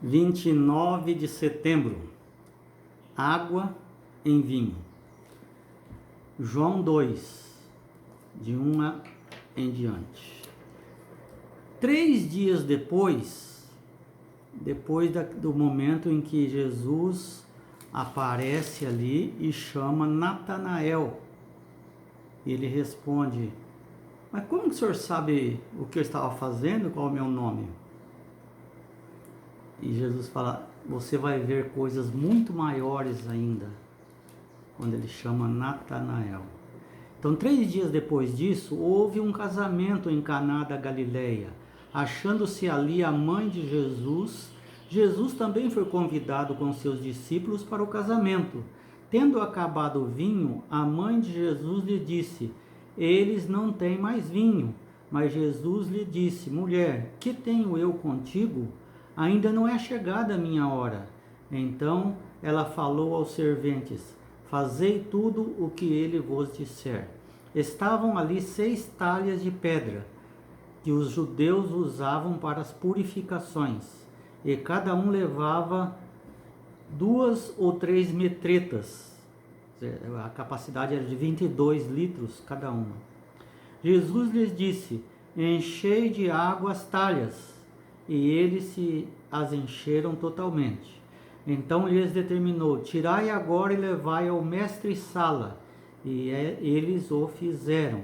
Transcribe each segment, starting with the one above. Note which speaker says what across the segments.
Speaker 1: 29 de setembro, água em vinho. João 2, de 1 em diante. 3 dias depois do momento em que Jesus aparece ali e chama Natanael, ele responde: mas como que o senhor sabe o que eu estava fazendo, qual é o meu nome? E Jesus fala: você vai ver coisas muito maiores ainda, quando ele chama Natanael. Então, 3 dias depois disso, houve um casamento em Caná da Galileia. Achando-se ali a mãe de Jesus, Jesus também foi convidado com seus discípulos para o casamento. Tendo acabado o vinho, a mãe de Jesus lhe disse: eles não têm mais vinho. Mas Jesus lhe disse: mulher, que tenho eu contigo? Ainda não é chegada a minha hora. Então ela falou aos serventes: fazei tudo o que ele vos disser. Estavam ali 6 talhas de pedra, que os judeus usavam para as purificações, e cada um levava 2 ou 3 metretas. A capacidade era de 22 litros cada uma. Jesus lhes disse: enchei de água as talhas, e eles as encheram totalmente. Então lhes determinou: tirai agora e levai ao mestre-sala. E eles o fizeram.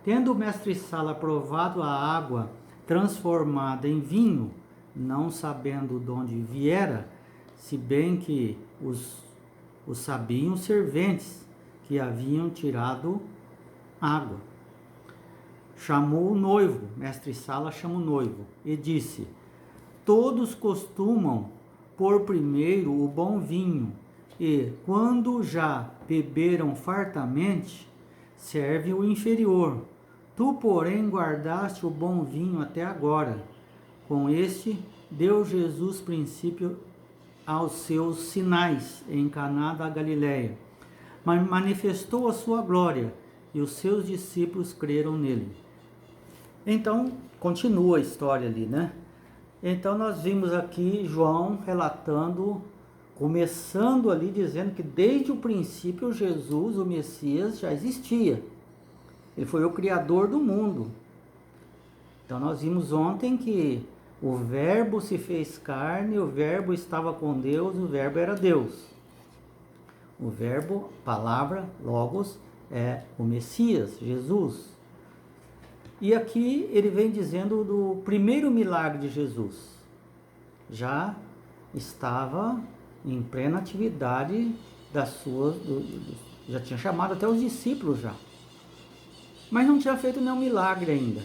Speaker 1: Tendo o mestre-sala provado a água transformada em vinho, não sabendo de onde viera, se bem que os sabiam os serventes que haviam tirado água, chamou o noivo, mestre-sala chama o noivo, e disse: todos costumam pôr primeiro o bom vinho, e, quando já beberam fartamente, serve o inferior. Tu, porém, guardaste o bom vinho até agora. Com este, deu Jesus princípio aos seus sinais em Caná da Galileia, mas manifestou a sua glória, e os seus discípulos creram nele. Então, continua a história ali, né? Então nós vimos aqui João relatando, começando ali dizendo que desde o princípio Jesus, o Messias, já existia. Ele foi o Criador do mundo. Então nós vimos ontem que o Verbo se fez carne, o Verbo estava com Deus, o Verbo era Deus. O Verbo, palavra, Logos, é o Messias, Jesus. E aqui ele vem dizendo do primeiro milagre de Jesus. Já estava em plena atividade das suas, já tinha chamado até os discípulos já. Mas não tinha feito nenhum milagre ainda.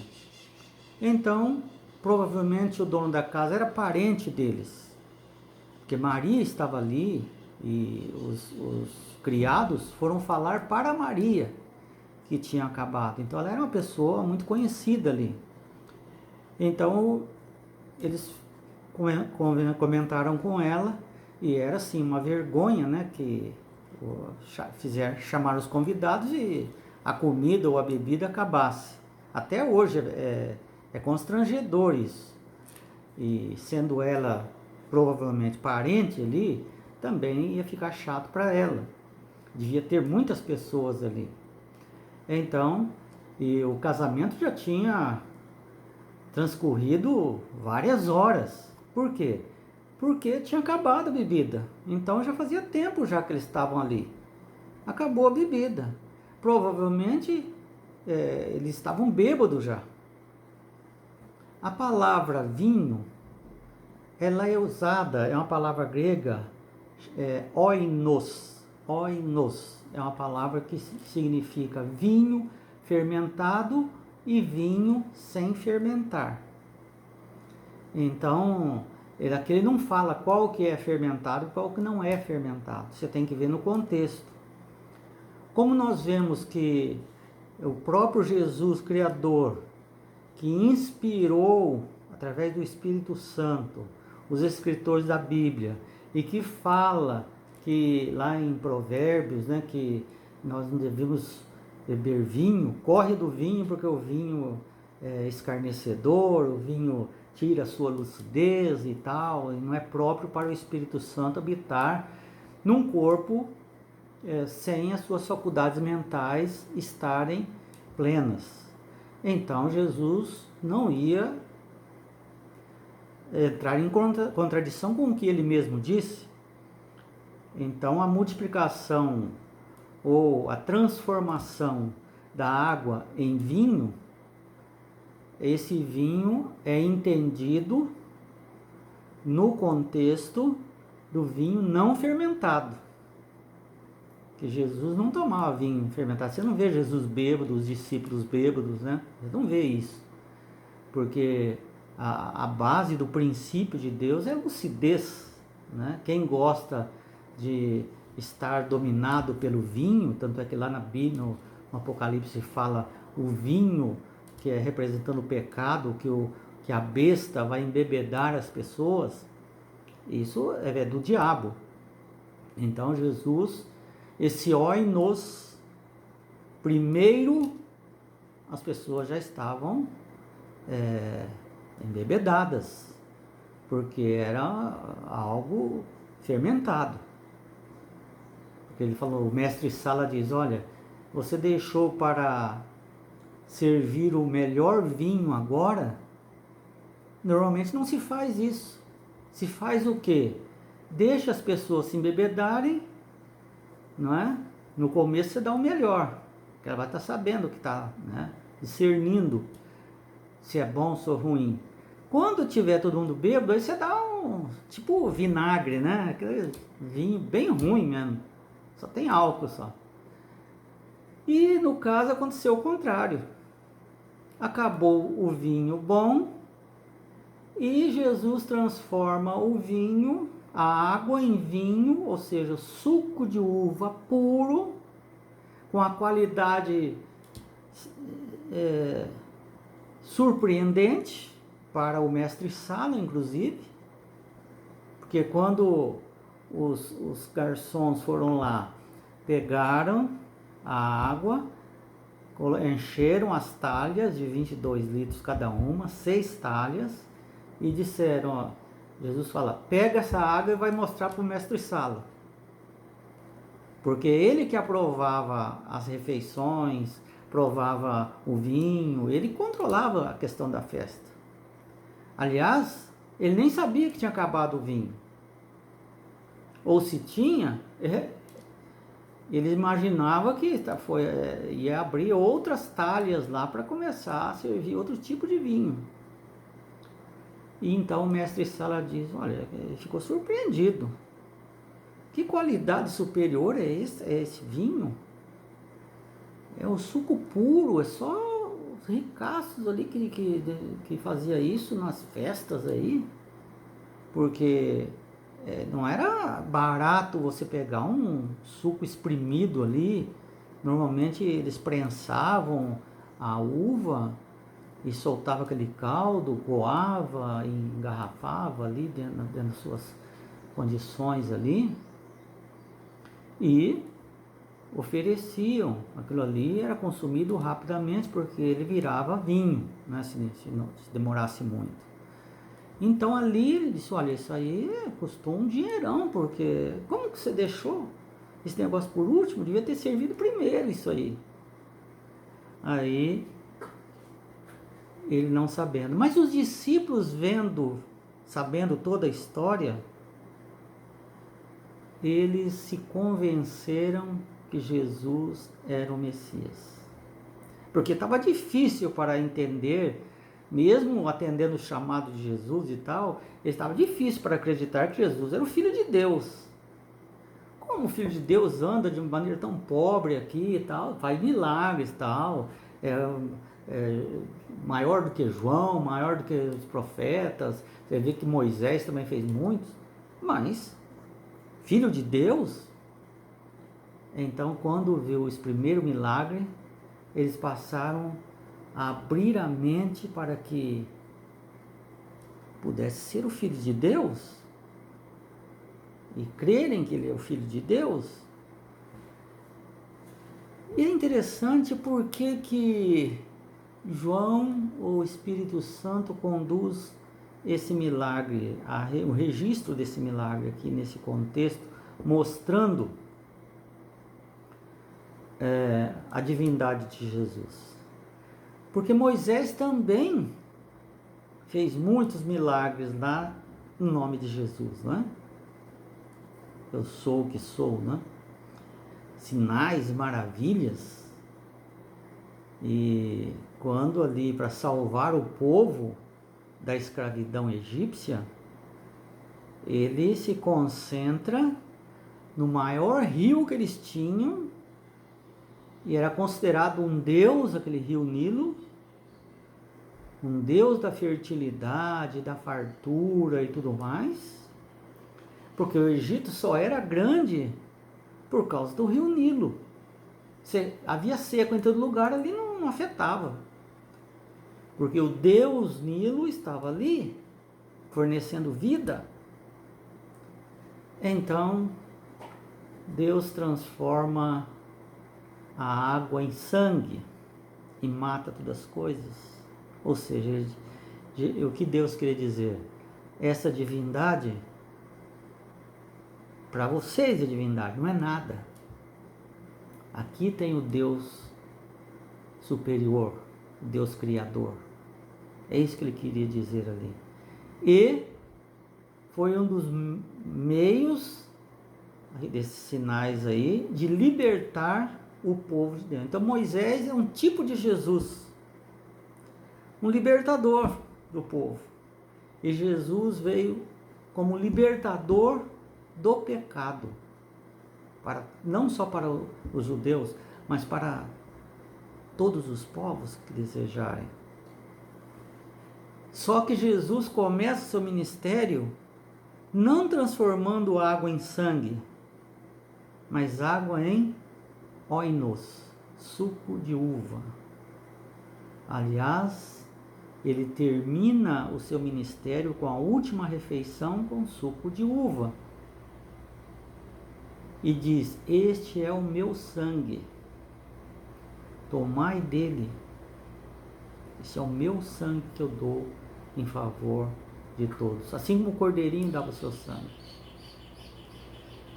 Speaker 1: Então, provavelmente o dono da casa era parente deles. Porque Maria estava ali e os criados foram falar para Maria que tinha acabado. Então ela era uma pessoa muito conhecida ali. Então eles comentaram com ela, e era assim uma vergonha, né, que chamar os convidados e a comida ou a bebida acabasse. Até hoje é constrangedor isso. E sendo ela provavelmente parente ali, também ia ficar chato para ela. Devia ter muitas pessoas ali. Então, e o casamento já tinha transcorrido várias horas. Por quê? Porque tinha acabado a bebida. Então já fazia tempo já que eles estavam ali. Acabou a bebida. Provavelmente eles estavam bêbados já. A palavra vinho, ela é usada, é uma palavra grega, oinos. Oinos é uma palavra que significa vinho fermentado e vinho sem fermentar. Então, aqui ele não fala qual que é fermentado e qual que não é fermentado. Você tem que ver no contexto. Como nós vemos que o próprio Jesus, Criador, que inspirou, através do Espírito Santo, os escritores da Bíblia, e que fala que lá em Provérbios, né, que nós não devemos beber vinho, corre do vinho, porque o vinho é escarnecedor, o vinho tira a sua lucidez e tal, e não é próprio para o Espírito Santo habitar num corpo sem as suas faculdades mentais estarem plenas. Então Jesus não ia entrar em contradição com o que ele mesmo disse. Então a multiplicação ou a transformação da água em vinho, esse vinho é entendido no contexto do vinho não fermentado. Que Jesus não tomava vinho fermentado. Você não vê Jesus bêbado, os discípulos bêbados, né? Você não vê isso. Porque a base do princípio de Deus é lucidez, né? Quem gosta de estar dominado pelo vinho, tanto é que lá na Bíblia, no Apocalipse, fala o vinho, que é representando o pecado, que a besta vai embebedar as pessoas, isso é do diabo. Então Jesus, esse oinos, primeiro as pessoas já estavam embebedadas, porque era algo fermentado. Porque ele falou, o mestre Sala diz, olha, você deixou para servir o melhor vinho agora? Normalmente não se faz isso. Se faz o quê? Deixa as pessoas se embebedarem, não é? No começo você dá o melhor, que ela vai estar sabendo o que está, né? Discernindo se é bom ou ruim. Quando tiver todo mundo bêbado, aí você dá um tipo vinagre, né? Aquele vinho bem ruim mesmo, só tem álcool só. E no caso aconteceu o contrário. Acabou o vinho bom e Jesus transforma o vinho, a água em vinho, ou seja, suco de uva puro, com a qualidade surpreendente para o mestre Sala, inclusive, porque quando os garçons foram lá, pegaram a água, encheram as talhas de 22 litros cada uma, 6 talhas, e disseram, ó, Jesus fala, pega essa água e vai mostrar para o mestre Sala. Porque ele que aprovava as refeições, provava o vinho, ele controlava a questão da festa. Aliás, ele nem sabia que tinha acabado o vinho. Ou se tinha, ele imaginava que ia abrir outras talhas lá para começar a servir outro tipo de vinho. E então o mestre Sala diz, olha, ele ficou surpreendido. Que qualidade superior é esse vinho? É o suco puro, é só os ricaços ali que fazia isso nas festas aí. Porque não era barato você pegar um suco espremido ali. Normalmente eles prensavam a uva e soltava aquele caldo, coava e engarrafava ali dentro das suas condições ali. E ofereciam, aquilo ali era consumido rapidamente porque ele virava vinho, né, se demorasse muito. Então ali ele disse, olha, isso aí custou um dinheirão, porque como que você deixou esse negócio por último? Devia ter servido primeiro isso aí. Aí ele não sabendo, mas os discípulos sabendo toda a história, eles se convenceram que Jesus era o Messias. Porque estava difícil para entender, mesmo atendendo o chamado de Jesus e tal, estava difícil para acreditar que Jesus era o Filho de Deus. Como o Filho de Deus anda de maneira tão pobre aqui e tal, faz milagres e tal, maior do que João, maior do que os profetas, você vê que Moisés também fez muitos, mas Filho de Deus? Então, quando viu esse primeiro milagre, eles passaram a abrir a mente para que pudesse ser o Filho de Deus e crerem que ele é o Filho de Deus. E é interessante porque que João, o Espírito Santo, conduz esse milagre, o registro desse milagre aqui nesse contexto, mostrando a divindade de Jesus. Porque Moisés também fez muitos milagres lá no nome de Jesus, né? Eu sou o que sou, né? Sinais e maravilhas. E quando ali para salvar o povo da escravidão egípcia, ele se concentra no maior rio que eles tinham, e era considerado um deus, aquele rio Nilo, um deus da fertilidade, da fartura e tudo mais, porque o Egito só era grande por causa do rio Nilo. Havia seco em todo lugar, ali não afetava, porque o deus Nilo estava ali, fornecendo vida. Então, Deus transforma a água em sangue e mata todas as coisas. Ou seja, o que Deus queria dizer? Essa divindade, para vocês é divindade, não é nada. Aqui tem o Deus superior, o Deus criador. É isso que ele queria dizer ali. E foi um dos meios desses sinais aí de libertar o povo de dentro. Então Moisés é um tipo de Jesus, um libertador do povo. E Jesus veio como libertador do pecado, não só para os judeus, mas para todos os povos que desejarem. Só que Jesus começa seu ministério não transformando água em sangue, mas água em oinos, suco de uva. Aliás, ele termina o seu ministério com a última refeição com suco de uva. E diz: este é o meu sangue, tomai dele. Esse é o meu sangue que eu dou em favor de todos. Assim como o cordeirinho dava o seu sangue.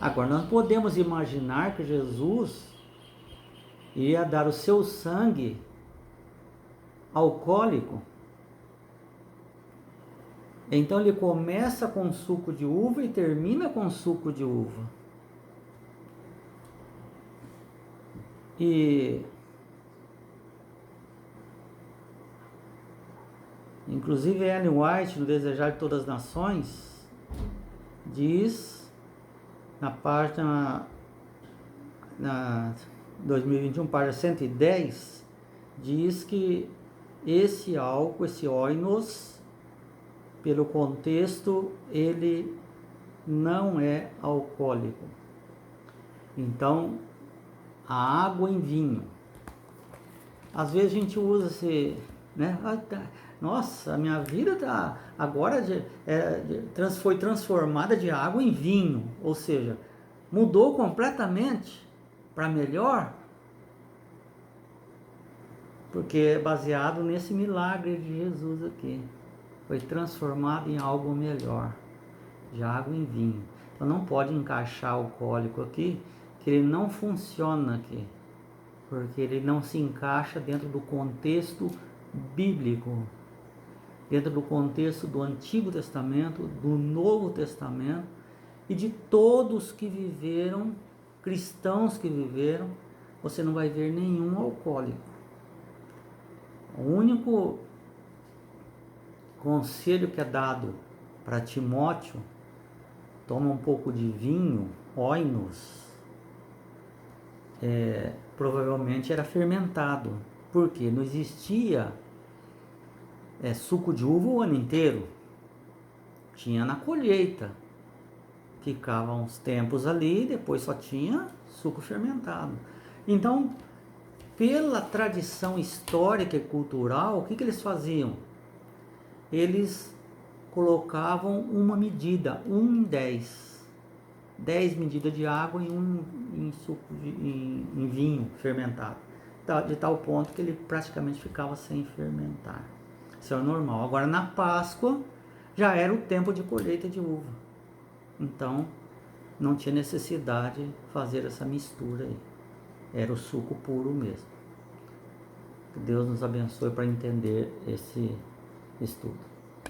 Speaker 1: Agora, nós podemos imaginar que Jesus iria dar o seu sangue alcoólico. Então ele começa com suco de uva e termina com suco de uva. E inclusive Ellen White, no Desejar de Todas as Nações, diz na página 2021, página 110, diz que esse álcool, esse oinos, pelo contexto, ele não é alcoólico. Então, a água em vinho. Às vezes a gente usa esse, né? Nossa, a minha vida agora foi transformada de água em vinho, ou seja, mudou completamente para melhor, porque é baseado nesse milagre de Jesus aqui. Foi transformado em algo melhor, de água em vinho. Então não pode encaixar alcoólico aqui, que ele não funciona aqui, porque ele não se encaixa dentro do contexto bíblico, dentro do contexto do Antigo Testamento, do Novo Testamento e de todos que viveram, cristãos que viveram. Você não vai ver nenhum alcoólico. O único conselho que é dado para Timóteo: toma um pouco de vinho, oinos, provavelmente era fermentado, porque não existia suco de uva o ano inteiro, tinha na colheita, ficava uns tempos ali, depois só tinha suco fermentado. Então, pela tradição histórica e cultural, o que eles faziam? Eles colocavam uma medida, 1 em 10 medidas de água em suco em vinho fermentado, de tal ponto que ele praticamente ficava sem fermentar. Isso é o normal. Agora, na Páscoa, já era o tempo de colheita de uva. Então, não tinha necessidade de fazer essa mistura aí. Era o suco puro mesmo. Que Deus nos abençoe para entender esse estudo.